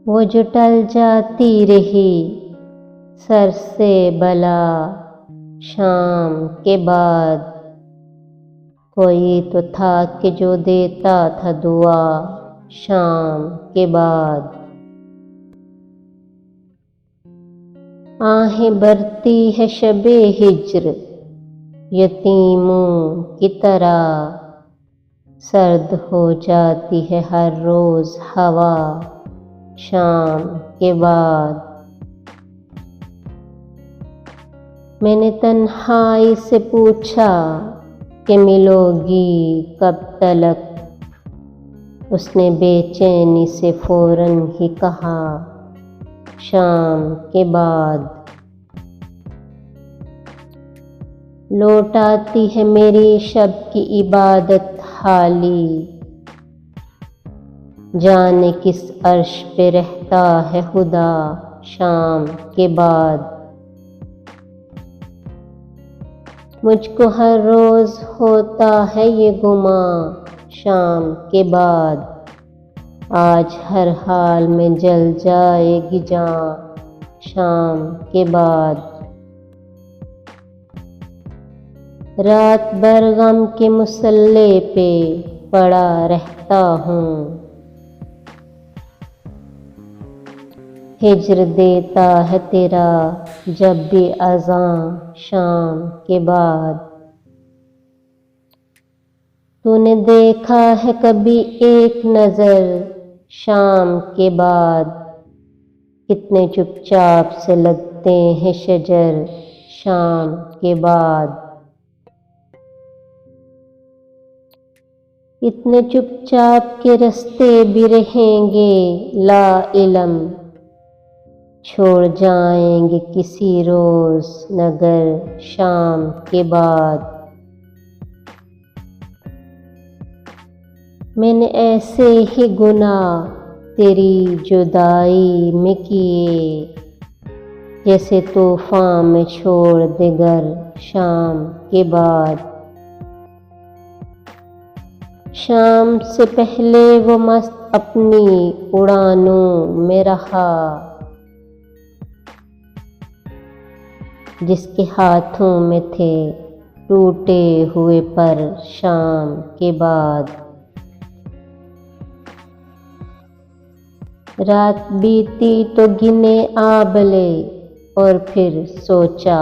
वो जो टल जाती रही सर से बला शाम के बाद। कोई तो था कि जो देता था दुआ शाम के बाद। आहें भरती है शबे हिज्र यतीमों की तरह। सर्द हो जाती है हर रोज हवा शाम के बाद। मैंने तन्हाई से पूछा कि मिलोगी कब तलक। उसने बेचैनी से फौरन ही कहा शाम के बाद। लौट आती है मेरी शब की इबादत हाली। जाने किस अर्श पे रहता है खुदा शाम के बाद। मुझको हर रोज होता है ये गुमा शाम के बाद। आज हर हाल में जल जाएगी जान शाम के बाद। रात भर गम के मुसल्ले पे पड़ा रहता हूँ। हिज्र देता है तेरा जब भी अज़ां शाम के बाद। तूने देखा है कभी एक नज़र शाम के बाद। कितने चुपचाप से लगते हैं शजर शाम के बाद। इतने चुपचाप के रास्ते भी रहेंगे ला इलम। छोड़ जाएंगे किसी रोज नगर शाम के बाद। मैंने ऐसे ही गुनाह तेरी जुदाई में किए। जैसे तूफान में छोड़ दे घर शाम के बाद। शाम से पहले वो मस्त अपनी उड़ानों में रहा। जिसके हाथों में थे टूटे हुए पर शाम के बाद। रात बीती तो गिने आबले और फिर सोचा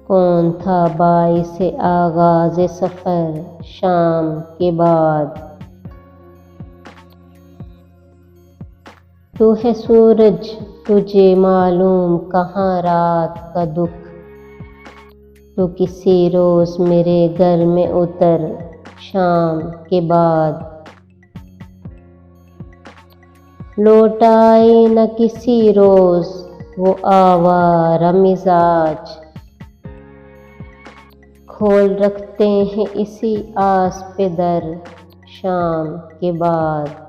कौन था बाइसे आगाज़ सफ़र शाम के बाद। तू है सूरज तुझे मालूम कहाँ रात का दुख। तू किसी रोज़ मेरे घर में उतर शाम के बाद। लौट आई न किसी रोज़ वो आवारा मिजाज। खोल रखते हैं इसी आस पे दर शाम के बाद।